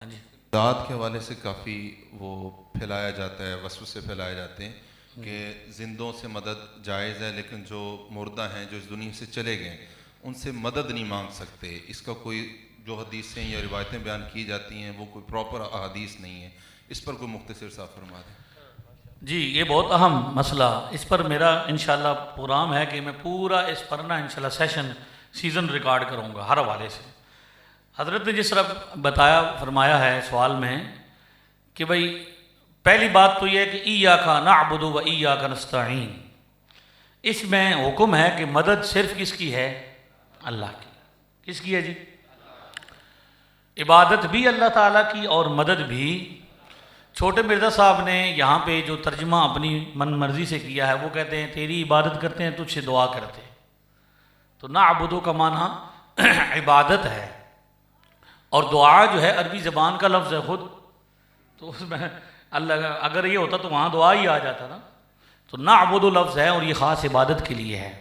جی ذات کے حوالے سے کافی وہ پھیلایا جاتا ہے، وسوسے پھیلائے جاتے ہیں کہ زندوں سے مدد جائز ہے لیکن جو مردہ ہیں جو اس دنیا سے چلے گئے ان سے مدد نہیں مانگ سکتے. اس کا کوئی جو حدیثیں یا روایتیں بیان کی جاتی ہیں وہ کوئی پراپر احادیث نہیں ہے. اس پر کوئی مختصر سا فرما دیں. جی یہ بہت اہم مسئلہ. اس پر میرا انشاءاللہ پروگرام ہے کہ میں پورا اس پر نا انشاءاللہ سیزن ریکارڈ کروں گا ہر حوالے سے. حضرت نے جس طرح بتایا فرمایا ہے سوال میں کہ بھئی پہلی بات تو یہ ہے کہ ایاک نعبد و ایاک نستعین. اس میں حکم ہے کہ مدد صرف کس کی ہے؟ اللہ کی. کس کی ہے جی؟ عبادت بھی اللہ تعالیٰ کی اور مدد بھی. چھوٹے مرزا صاحب نے یہاں پہ جو ترجمہ اپنی من مرضی سے کیا ہے وہ کہتے ہیں تیری عبادت کرتے ہیں تجھ سے دعا کرتے. تو نعبدو کا معنی عبادت ہے اور دعا جو ہے عربی زبان کا لفظ ہے خود. تو اس میں اللہ اگر یہ ہوتا تو وہاں دعا ہی آ جاتا نا. تو نعبدو لفظ ہے اور یہ خاص عبادت کے لیے ہے.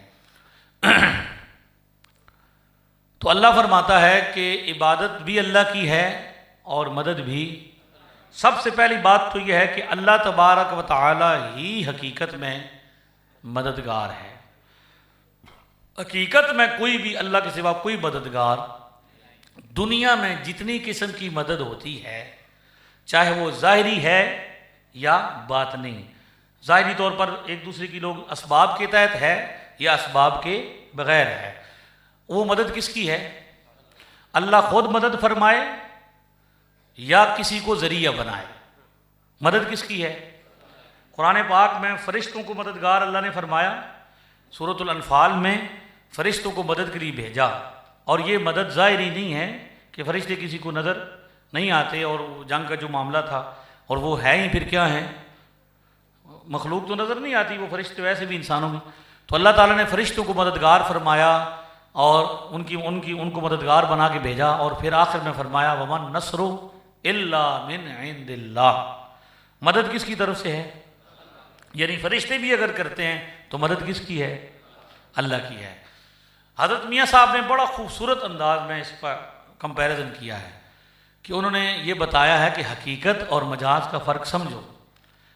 تو اللہ فرماتا ہے کہ عبادت بھی اللہ کی ہے اور مدد بھی. سب سے پہلی بات تو یہ ہے کہ اللہ تبارک و تعالی ہی حقیقت میں مددگار ہے. حقیقت میں کوئی بھی اللہ کے سوا کوئی مددگار دنیا میں جتنی قسم کی مدد ہوتی ہے چاہے وہ ظاہری ہے یا باطنی. ظاہری طور پر ایک دوسرے کی لوگ اسباب کے تحت ہے یا اسباب کے بغیر ہے. وہ مدد کس کی ہے؟ اللہ خود مدد فرمائے یا کسی کو ذریعہ بنائے. مدد کس کی ہے؟ قرآن پاک میں فرشتوں کو مددگار اللہ نے فرمایا. سورۃ الانفال میں فرشتوں کو مدد کے لیے بھیجا. اور یہ مدد ظاہری نہیں ہے کہ فرشتے کسی کو نظر نہیں آتے اور جنگ کا جو معاملہ تھا اور وہ ہے ہی پھر کیا ہیں؟ مخلوق تو نظر نہیں آتی. وہ فرشتے ویسے بھی انسانوں میں. تو اللہ تعالیٰ نے فرشتوں کو مددگار فرمایا اور ان کو مددگار بنا کے بھیجا. اور پھر آخر میں فرمایا وَمَن نَصْرُ إِلَّا مِنْ عِنْدِ اللَّهِ. مدد کس کی طرف سے ہے؟ یعنی فرشتے بھی اگر کرتے ہیں تو مدد کس کی ہے؟ اللہ کی ہے. حضرت میاں صاحب نے بڑا خوبصورت انداز میں اس کا کمپیریزن کیا ہے کہ انہوں نے یہ بتایا ہے کہ حقیقت اور مجاز کا فرق سمجھو.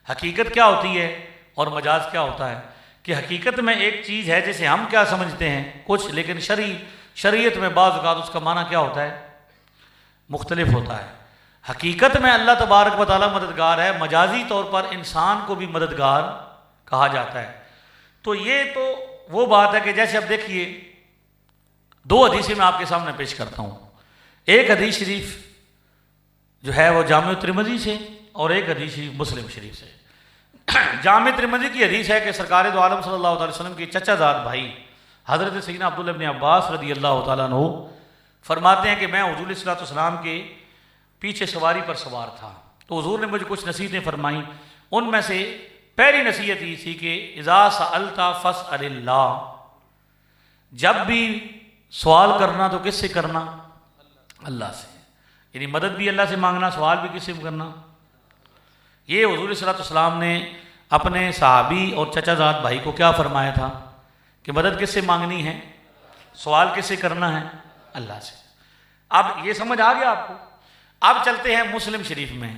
حقیقت کیا ہوتی ہے اور مجاز کیا ہوتا ہے؟ کہ حقیقت میں ایک چیز ہے جسے ہم کیا سمجھتے ہیں کچھ، لیکن شریعت میں بعض اوقات اس کا معنی کیا ہوتا ہے؟ مختلف ہوتا ہے. حقیقت میں اللہ تبارک و تعالیٰ مددگار ہے. مجازی طور پر انسان کو بھی مددگار کہا جاتا ہے. تو یہ تو وہ بات ہے کہ جیسے اب دیکھیے دو حدیثیں میں آپ کے سامنے پیش کرتا ہوں. ایک حدیث شریف جو ہے وہ جامع ترمذی سے اور ایک حدیث شریف مسلم شریف سے. جامع ترمذی کی حدیث ہے کہ سرکار دو عالم صلی اللہ علیہ وسلم کے چچا زاد بھائی حضرت سیدنا عبداللہ ابن عباس رضی اللہ تعالیٰ عنہ فرماتے ہیں کہ میں حضور علیہ السلام کے پیچھے سواری پر سوار تھا تو حضور نے مجھے کچھ نصیحتیں فرمائیں. ان میں سے پہلی نصیحت یہ تھی کہ اذا سألت فاسأل اللہ. جب بھی سوال کرنا تو کس سے کرنا؟ اللہ سے. یعنی مدد بھی اللہ سے مانگنا، سوال بھی کس سے کرنا؟ یہ حضور صلی اللہ علیہ وسلم نے اپنے صحابی اور چچا زاد بھائی کو کیا فرمایا تھا کہ مدد کس سے مانگنی ہے، سوال کس سے کرنا ہے؟ اللہ سے. اب یہ سمجھ آ گیا آپ کو؟ اب چلتے ہیں مسلم شریف میں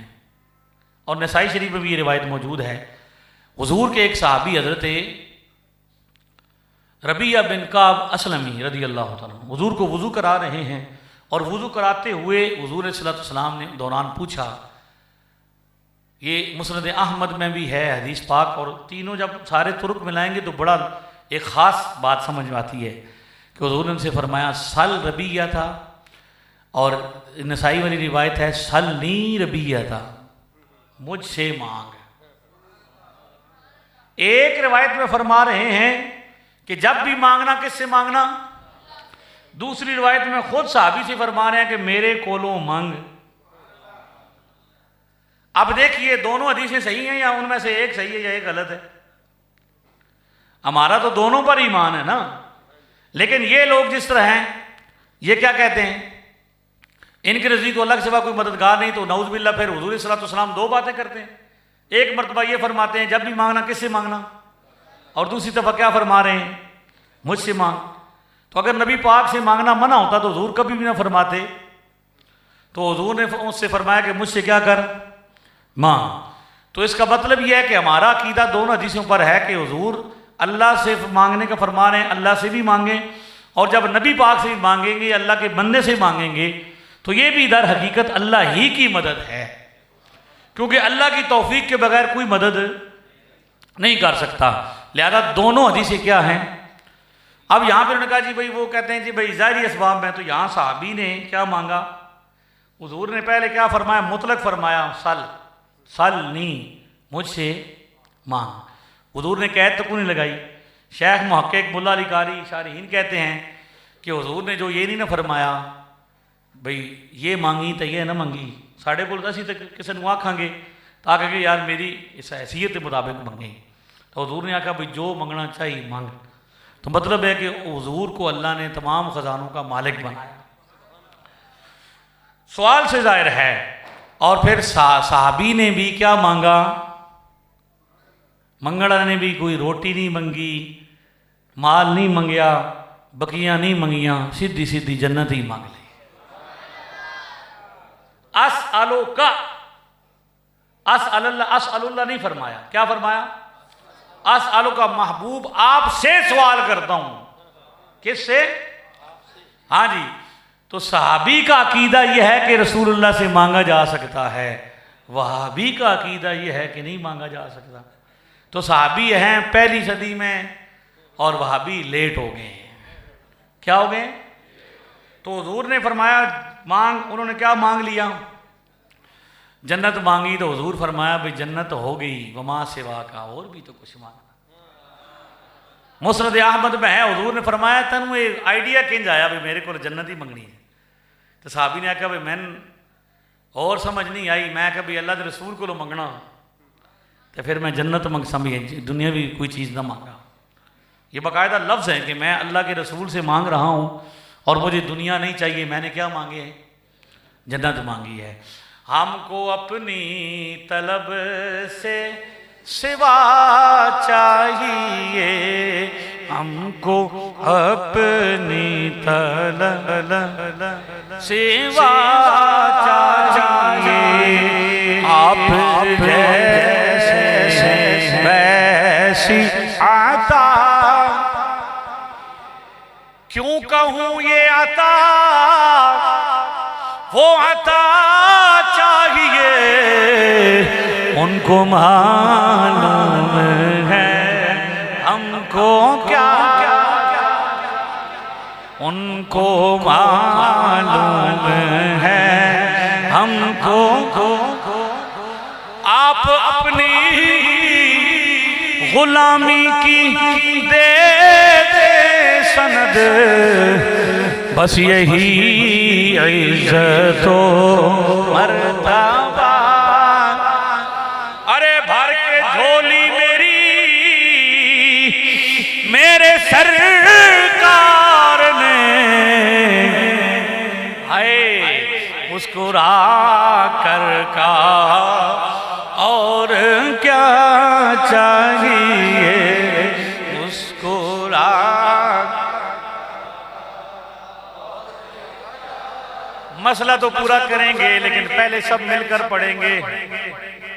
اور نسائی شریف میں بھی یہ روایت موجود ہے. حضور کے ایک صحابی حضرت ربیعہ بن کعب اسلمی رضی اللہ تعالیٰ عنہ حضور کو وضو کرا رہے ہیں اور وضو کراتے ہوئے حضور صلی اللہ علیہ وسلم نے دوران پوچھا. یہ مسند احمد میں بھی ہے حدیث پاک اور تینوں جب سارے طرق ملائیں گے تو بڑا ایک خاص بات سمجھ میں آتی ہے کہ حضور نے ان سے فرمایا سل ربیعہ تھا اور نسائی والی روایت ہے سلنی ربیعہ تھا، مجھ سے مانگ. ایک روایت میں فرما رہے ہیں کہ جب بھی مانگنا کس سے مانگنا؟ دوسری روایت میں خود صحابی سے فرما رہے ہیں کہ میرے کولوں مانگ. اب دیکھیے دونوں حدیثیں صحیح ہیں یا ان میں سے ایک صحیح ہے یا ایک غلط ہے؟ ہمارا تو دونوں پر ایمان ہے نا. لیکن یہ لوگ جس طرح ہیں یہ کیا کہتے ہیں ان کے نزدیک تو اللہ کے سوا کوئی مددگار نہیں. تو نعوذ باللہ پھر حضور صلی اللہ علیہ وسلم دو باتیں کرتے ہیں. ایک مرتبہ یہ فرماتے ہیں جب بھی مانگنا کس سے مانگنا، اور دوسری دفعہ کیا فرما رہے ہیں مجھ سے مانگ. تو اگر نبی پاک سے مانگنا منع ہوتا تو حضور کبھی بھی نہ فرماتے. تو حضور نے اس سے فرمایا کہ مجھ سے کیا کر مانگ. تو اس کا مطلب یہ ہے کہ ہمارا عقیدہ دونوں حدیثوں پر ہے کہ حضور اللہ سے مانگنے کا فرما رہے ہیں, اللہ سے بھی مانگیں, اور جب نبی پاک سے بھی مانگیں گے, اللہ کے بندے سے مانگیں گے, تو یہ بھی در حقیقت اللہ ہی کی مدد ہے, کیونکہ اللہ کی توفیق کے بغیر کوئی مدد نہیں کر سکتا. لہذا دونوں حدیثیں کیا ہیں. اب یہاں پہ انہوں نے کہا جی بھائی وہ کہتے ہیں جی بھائی ظاہری اسباب میں, تو یہاں صحابی نے کیا مانگا, حضور نے پہلے کیا فرمایا, مطلق فرمایا سلنی, مجھ سے مانگ. حضور نے قید تک نہیں لگائی. شیخ محقق ملا علی قاری شارحین کہتے ہیں کہ حضور نے جو یہ نہیں نہ فرمایا بھئی یہ مانگی تو یہ نہ منگی, ساڑھے کو اسی تک کسی نو آکھاں گے تاکہ کہ یار میری اس حیثیت کے مطابق منگیں. تو حضور نے آکھا بھئی جو منگنا چاہیے مانگ. تو مطلب ہے کہ حضور کو اللہ نے تمام خزانوں کا مالک بنایا. سوال سے ظاہر ہے. اور پھر صحابی نے بھی کیا مانگا, منگڑا نے بھی کوئی روٹی نہیں منگی, مال نہیں منگیا, بکیاں نہیں منگیاں, سیدھی سیدھی جنت ہی مانگ لی. اسألوکا, اسأل اللہ نہیں فرمایا, کیا فرمایا, اسألوکا, محبوب آپ سے سوال کرتا ہوں. کس سے؟ ہاں جی. تو صحابی کا عقیدہ یہ ہے کہ رسول اللہ سے مانگا جا سکتا ہے, وہابی کا عقیدہ یہ ہے کہ نہیں مانگا جا سکتا. تو صحابی ہیں پہلی صدی میں اور وہابی لیٹ ہو گئے ہیں. کیا ہو گئے؟ تو حضور نے فرمایا مانگ, انہوں نے کیا مانگ لیا, جنت مانگی. تو حضور فرمایا بھئی جنت ہو گئی, وما سوا کا, اور بھی تو کچھ مانگنا. مسند احمد میں ہے, حضور نے فرمایا تنو ایک آئیڈیا کنج آیا بھئی میرے کو جنت ہی منگنی ہے. تو صحابی نے کہا بھئی میں اور سمجھ نہیں آئی, میں کہا بھئی اللہ کے رسول کو لو منگنا, تو پھر میں جنت منگ سمجھے, دنیا بھی کوئی چیز نہ مانگا. یہ باقاعدہ لفظ ہے کہ میں اللہ کے رسول سے مانگ رہا ہوں اور مجھے دنیا نہیں چاہیے, میں نے کیا مانگے ہیں, جنت مانگی ہے. ہم کو اپنی طلب سے سوا چاہیے, ہم کو اپنی طلب سوا چاہیے, آپ جیسے ویسی عطا, کیوں کہوں یہ عطا وہ عطا چاہیے, ان کو معلوم ہے ہم کو کیا, ان کو معلوم ہے ہم کو. آپ اپنی غلامی کی دے سند, بس یہی عزت و مرتبہ. ارے بھر کے جھولی میری میرے سرکار نے, ہائے مسکرا کر کہا اور کیا چاہیے, مسکرا. مسئلہ تو پورا کریں گے لیکن پہلے سب مل کر پڑھیں گے.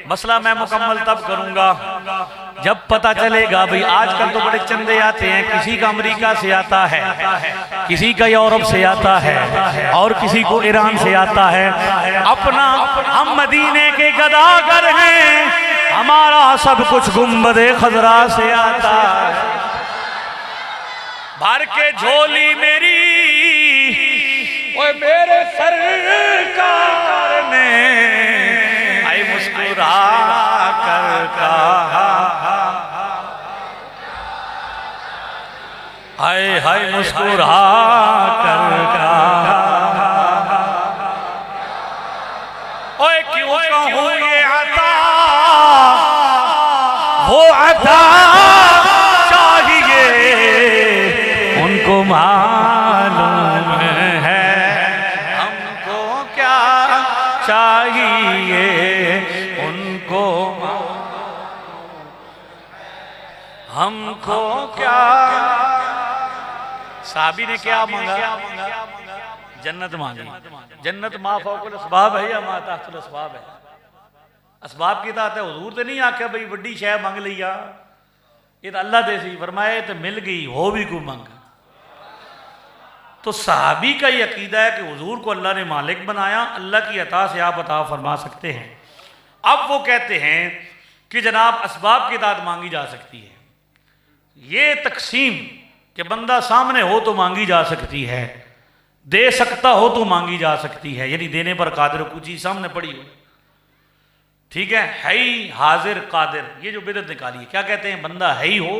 مسئلہ میں مکمل تب کروں گا جب پتہ چلے گا. بھئی آج کل تو بڑے چندے آتے ہیں, کسی کا امریکہ سے آتا ہے, کسی کا یورپ سے آتا ہے, اور کسی کو ایران سے آتا ہے. اپنا ہم مدینے کے گداگر ہیں, ہمارا سب کچھ گنبد خضرا سے آتا ہے. بھر کے جھولی میری اوے میرے سرکار نے, آئی مسکرا کر کہا, آئے ہائے مسکرا کر کہا, اوے کیوں کہوں یہ عطا وہ عطا چاہیے, ان کو معلوم ہے ہم کو کیا چاہیے, ان کو ہم کو کیا. صحابی نے کیا مانگا, جنت مانگی. جنت ما فوق الاسباب ہے یا ما تحت الاسباب ہے؟ اسباب کی تحت ہے. حضور تو نہیں آکھیا بھئی وڈی شے مانگ لیا, یہ تو اللہ دے سی. فرمائے تو مل گئی ہو بھی کو مانگ. تو صحابی کا یہ عقیدہ ہے کہ حضور کو اللہ نے مالک بنایا, اللہ کی عطا سے آپ عطا فرما سکتے ہیں. اب وہ کہتے ہیں کہ جناب اسباب کی اطاعت مانگی جا سکتی ہے. یہ تقسیم کہ بندہ سامنے ہو تو مانگی جا سکتی ہے, دے سکتا ہو تو مانگی جا سکتی ہے, یعنی دینے پر قادر ہو, کچھ چیز سامنے پڑی ہو. ٹھیک ہے, ہی حاضر قادر, یہ جو بدعت نکالی ہے. کیا کہتے ہیں؟ بندہ ہے ہی ہو,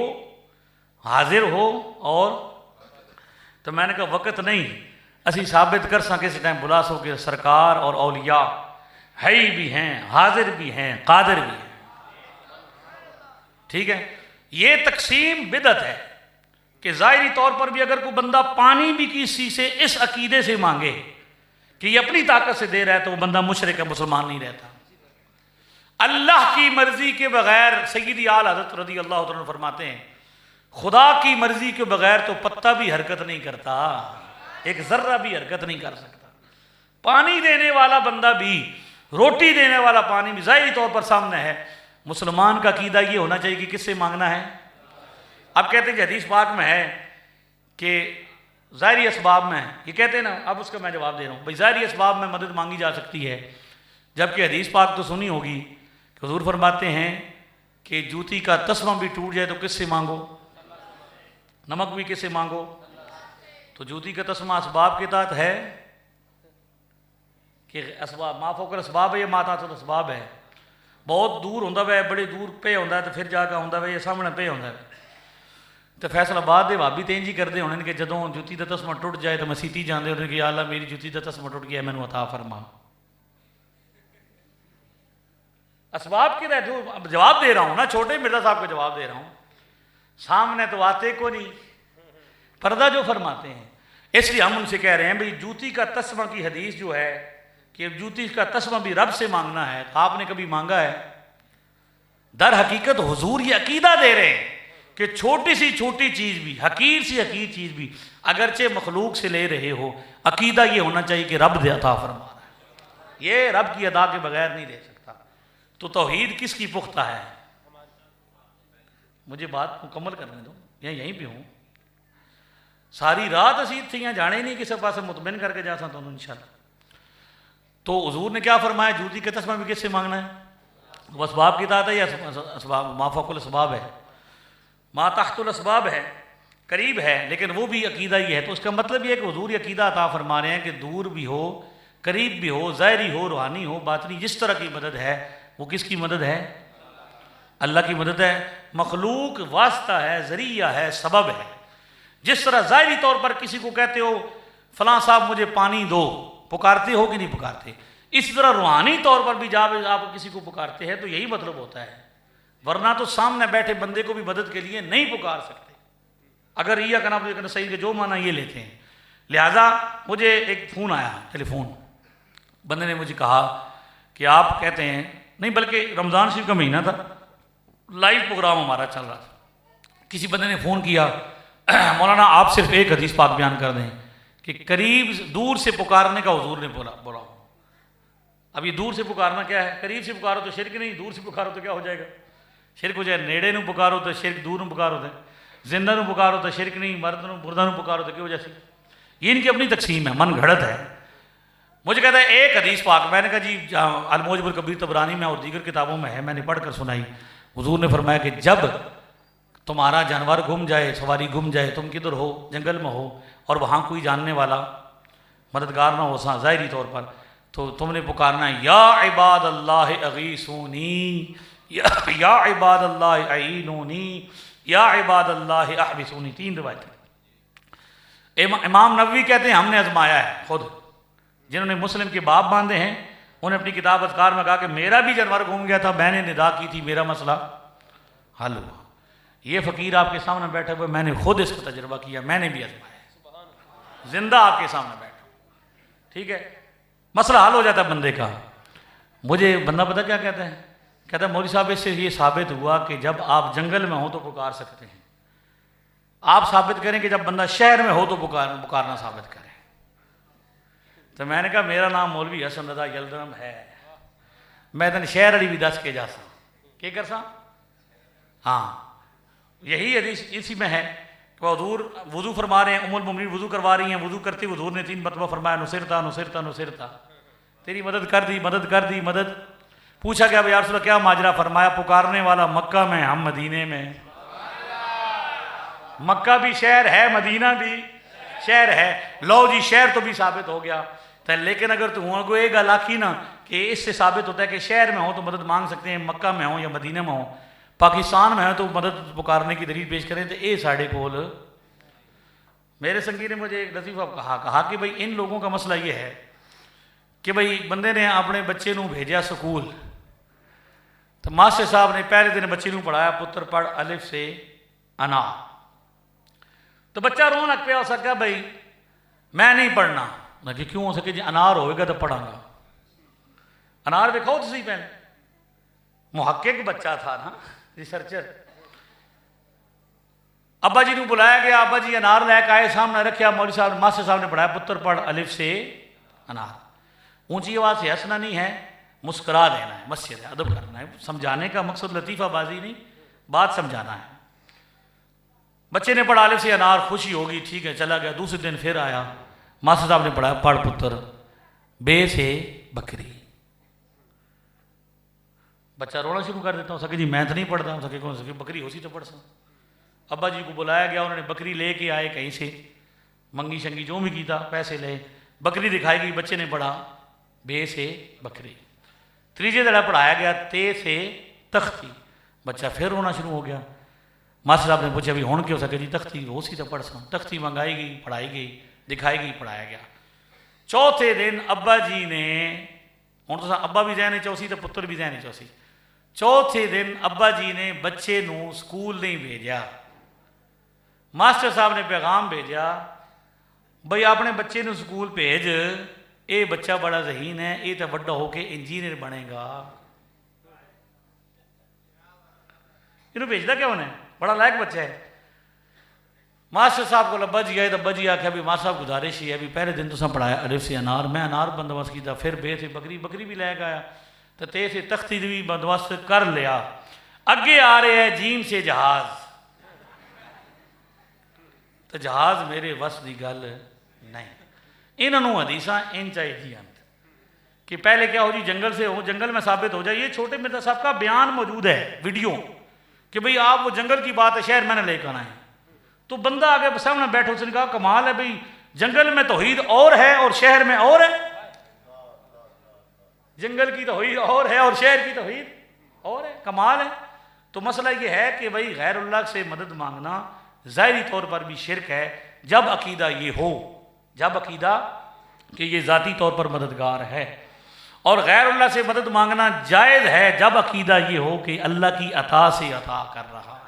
حاضر ہو, اور تو میں نے کہا وقت نہیں اسی ثابت کر ساں کسی ٹائم بلا سو کہ سرکار اور اولیاء ہے بھی ہیں, حاضر بھی ہیں, قادر بھی ہیں. ٹھیک ہے, یہ تقسیم بدعت ہے کہ ظاہری طور پر بھی اگر کوئی بندہ پانی بھی کسی سے اس عقیدے سے مانگے کہ یہ اپنی طاقت سے دے رہا ہے تو وہ بندہ مشرک ہے, مسلمان نہیں رہتا. اللہ کی مرضی کے بغیر, سیدی آل حضرت رضی اللہ عنہ فرماتے ہیں, خدا کی مرضی کے بغیر تو پتہ بھی حرکت نہیں کرتا, ایک ذرہ بھی حرکت نہیں کر سکتا. پانی دینے والا بندہ بھی, روٹی دینے والا پانی بھی ظاہری طور پر سامنے ہے. مسلمان کا عقیدہ یہ ہونا چاہیے کہ کس سے مانگنا ہے. اب کہتے ہیں کہ حدیث پاک میں ہے کہ ظاہری اسباب میں, یہ کہتے ہیں نا, اب اس کا میں جواب دے رہا ہوں بھائی ظاہری اسباب میں مدد مانگی جا سکتی ہے, جبکہ حدیث پاک تو سنی ہوگی کہ حضور فرماتے ہیں کہ جوتی کا تسمہ بھی ٹوٹ جائے تو کس سے مانگو, نمک بھی کس سے مانگو. تو جوتی کا تسمہ اسباب کے تحت ہے کہ اسباب ما فوق الاسباب ہے یا ما تحت الاسباب ہے. بہت دور ہوندا ہے, بڑے دور پہ ہوندا ہے, تو پھر جا کے ہوندا ہے یہ سامنے پہ ہوندا ہے. تو فیصل آباد دے بھابی تے انج ہی کردے ہونے کہ جدوں جوتی دا تسمہ ٹوٹ جائے تو مسیتی جاندے ہونے کہ یا اللہ میری جوتی دا تسمہ ٹوٹ گیا, مینوں عطا فرما. اسباب کے تحت جواب دے رہا ہوں نا, چھوٹے مرزا صاحب کو جواب دے رہا ہوں, سامنے تو آتے کو نہیں, پردہ جو فرماتے ہیں. اس لیے ہم ان سے کہہ رہے ہیں بھئی جوتی کا تسمہ کی حدیث جو ہے کہ جوتی کا تسمہ بھی رب سے مانگنا ہے, آپ نے کبھی مانگا ہے؟ در حقیقت حضور یہ عقیدہ دے رہے ہیں کہ چھوٹی سی چھوٹی چیز بھی, حقیر سی حقیر چیز بھی اگرچہ مخلوق سے لے رہے ہو, عقیدہ یہ ہونا چاہیے کہ رب دے عطا فرما رہا ہے, یہ رب کی ادا کے بغیر نہیں دے سکتا. تو توحید کس کی پختہ ہے؟ مجھے بات مکمل کرنے دو, یہیں پہ ہوں. ساری رات اسی تھیاں جانے نہیں کسی پاس مطمئن کر کے جا سکتا ہوں انشاءاللہ. تو حضور نے کیا فرمایا؟ جوتی کا تسمہ بھی کس سے مانگنا ہے؟ وہ اسباب کی اطاعت ہے یا اسباب ما فوق الاسباب ہے؟ ما تحت الاسباب ہے, قریب ہے, لیکن وہ بھی عقیدہ ہی ہے. تو اس کا مطلب یہ ہے کہ حضور یہ عقیدہ عطا فرما رہے ہیں کہ دور بھی ہو, قریب بھی ہو, ظاہری ہو, روحانی ہو, باطنی, جس طرح کی مدد ہے وہ کس کی مدد ہے؟ اللہ کی مدد ہے. مخلوق واسطہ ہے, ذریعہ ہے, سبب ہے. جس طرح ظاہری طور پر کسی کو کہتے ہو فلاں صاحب مجھے پانی دو, پکارتے ہو کہ نہیں پکارتے, اس طرح روحانی طور پر بھی جب آپ کسی کو پکارتے ہیں تو یہی مطلب ہوتا ہے. ورنہ تو سامنے بیٹھے بندے کو بھی مدد کے لیے نہیں پکار سکتے. اگر یہ کہنا صحیح کہ جو معنی یہ لیتے ہیں. لہٰذا مجھے ایک فون آیا, ٹیلی فون, بندے نے مجھے کہا کہ آپ کہتے ہیں, نہیں بلکہ رمضان شریف کا مہینہ تھا, لائیو پروگرام ہمارا چل رہا تھا, کسی بندے نے فون کیا, مولانا آپ صرف ایک حدیث پاک بیان کر دیں کہ قریب دور سے پکارنے کا حضور نے بولا. اب یہ دور سے پکارنا کیا ہے؟ قریب سے پکارو تو شرک نہیں, دور سے پکارو تو کیا ہو جائے گا؟ شرک ہو جائے. نیڑے نو پکارو تو شرک, دور نو پکارو تو زندہ نو پکارو تو شرک نہیں, مرد نو مردہ نو پکارو تو کیا ہو جائے؟ یہ ان کی اپنی تقسیم ہے, من گھڑت ہے. مجھے کہتا ہے ایک حدیث پاک, میں نے کہا جی الموجب الکبیر طبرانی میں اور دیگر کتابوں میں ہے, میں نے پڑھ کر سنائی. حضور نے فرمایا کہ جب تمہارا جانور گم جائے, سواری گم جائے, تم کدھر ہو, جنگل میں ہو, اور وہاں کوئی جاننے والا مددگار نہ ہو ظاہری طور پر, تو تم نے پکارنا ہے یا عباد اللہ اغیثونی, یا عباد اللہ اعینونی, یا عباد اللہ احبسونی. 3 روایتیں. امام نووی کہتے ہیں ہم نے آزمایا ہے خود, جنہوں نے مسلم کے باب باندھے ہیں انہوں نے اپنی کتاب اذکار میں کہا کہ میرا بھی جانور گم گیا تھا, میں نے ندا کی تھی, میرا مسئلہ حل ہوا. یہ فقیر آپ کے سامنے بیٹھے ہوئے, میں نے خود اس کو تجربہ کیا, میں نے بھی آزمایا, زندہ آپ کے سامنے بیٹھا. ٹھیک ہے, مسئلہ حل ہو جاتا ہے بندے کا. مجھے بندہ پتہ کیا کہتا ہے؟ کہتا ہے مولوی صاحب اس سے یہ ثابت ہوا کہ جب آپ جنگل میں ہوں تو پکار سکتے ہیں. آپ ثابت کریں کہ جب بندہ شہر میں ہو تو پکارنا ثابت کریں. تو میں نے کہا میرا نام مولوی حسن رضا یلدرم ہے، میں تن شہر علی بھی دس کے جا سا کیا کر سا۔ ہاں یہی حدیث اسی میں ہے کہ حضور وضو فرما رہے ہیں، ام المومنین وضو کروا رہی ہیں، وضو کرتے حضور نے 3 مرتبہ فرمایا نصرتا نصرتا نصرتا، تیری مدد کر دی مدد کر دی مدد۔ پوچھا گیا یا رسول اللہ کیا ماجرا؟ فرمایا پکارنے والا مکہ میں، ہم مدینے میں۔ مکہ بھی شہر ہے، مدینہ بھی شہر ہے، لو جی شہر تو بھی ثابت ہو گیا۔ لیکن اگر تو ہوں کو ایک گل آکھی نا کہ اس سے ثابت ہوتا ہے کہ شہر میں ہوں تو مدد مانگ سکتے ہیں، مکہ میں ہوں یا مدینہ میں ہوں، پاکستان میں ہے تو مدد پکارنے کی دلیل پیش کریں تو اے ساڑھے کول۔ میرے سنگی نے مجھے ایک لطیفہ کہا کہ بھئی ان لوگوں کا مسئلہ یہ ہے کہ بھئی بندے نے اپنے بچے نو بھیجا سکول، تو ماسٹر صاحب نے پہلے دن بچے نو پڑھایا پتر پڑھ الف سے انا، تو بچہ رون لگ پیا، ہو سکا بھئی میں نہیں پڑھنا۔ میں کہ کیوں؟ ہو سکے جی انار ہوئے گا تو پڑھاں گا۔ انار دکھاؤ تو صحیح پہلے، محقق بچہ تھا نا، ریسرچر۔ ابا جی نے بلایا گیا، ابا جی انار لے کے آئے، سامنے رکھیا، مولوی صاحب ماسٹر صاحب نے پڑھایا پتر پڑھ الف سے انار۔ اونچی آواز سے ہنسنا نہیں ہے، مسکرا دینا ہے، مسجد ہے، ادب کرنا ہے، سمجھانے کا مقصد لطیفہ بازی نہیں، بات سمجھانا ہے۔ بچے نے پڑھا الف سے انار، خوشی ہوگی، ٹھیک ہے چلا گیا۔ دوسرے دن پھر آیا، ماسٹر صاحب نے پڑھایا پڑھ پتر بے سے بکری۔ بچہ رونا شروع کر دیتا ہوں، سکے جی میں تو نہیں پڑھتا ہوں، سکے کون سکے بکری ہو سی تو پڑھ سا۔ ابا جی کو بلایا گیا، انہوں نے بکری لے کے آئے کہیں سے، منگی شنگی جو بھی کیتا، پیسے لے، بکری دکھائی گئی، بچے نے پڑھا بے سے بکری۔ تیجے دڑا پڑھایا گیا تے سے تختی، بچہ پھر رونا شروع ہو گیا۔ ماسٹر صاحب نے پوچھا بھی ہون کیوں؟ سکے جی تختی ہو سی تو پڑھ سا۔ تختی منگائی گئی، پڑھائی گئی، دکھائی گئی، پڑھایا گیا۔ چوتھے دن ابا جی نے، ہوں تو ابا بھی ذہن چوسی تو پتر بھی ذہن چوسی، چوتھے دن ابا جی نے بچے نو سکول نہیں بھیجا۔ ماسٹر صاحب نے پیغام بھیجا بھئی اپنے بچے نو سکول بھیج، اے بچہ بڑا ذہین ہے، اے تو بڑا ہو کے انجینئر بنے گا۔ انہوں بھیجتا کیا انہیں؟ بڑا لائق بچہ ہے۔ ماسٹر صاحب کو ابا جی آئے تو ابا جی آکھا بھی ماسٹر صاحب گزارش ہی ہے بھی پہلے دن تو سن پڑھایا الف سے انار، میں انار بندوبست کیتا، پھر بے سے بکری، بکری بھی لے گیا، تو تے سے تختی بھی بندوبست کر لیا۔ اگے آ رہے ہیں جیم سے جہاز، تو جہاز میرے وس دی گل نہیں۔ انہوں حدیثاں ان چاہیے کہ پہلے کیا ہو جی جنگل سے ہو، جنگل میں ثابت ہو جائے۔ یہ چھوٹے مرزا صاحب کا بیان موجود ہے ویڈیو کہ بھئی آپ وہ جنگل کی بات ہے شہر میں نے لے کر آئے، تو بندہ آگے سامنے بیٹھو، اس نے کہا کمال ہے بھئی جنگل میں توحید اور ہے اور شہر میں اور ہے، جنگل کی توحید اور ہے اور شہر کی توحید اور ہے، کمال ہے۔ تو مسئلہ یہ ہے کہ بھئی غیر اللہ سے مدد مانگنا ظاہری طور پر بھی شرک ہے، جب عقیدہ یہ ہو، جب عقیدہ کہ یہ ذاتی طور پر مددگار ہے، اور غیر اللہ سے مدد مانگنا جائز ہے جب عقیدہ یہ ہو کہ اللہ کی عطا سے عطا کر رہا ہے۔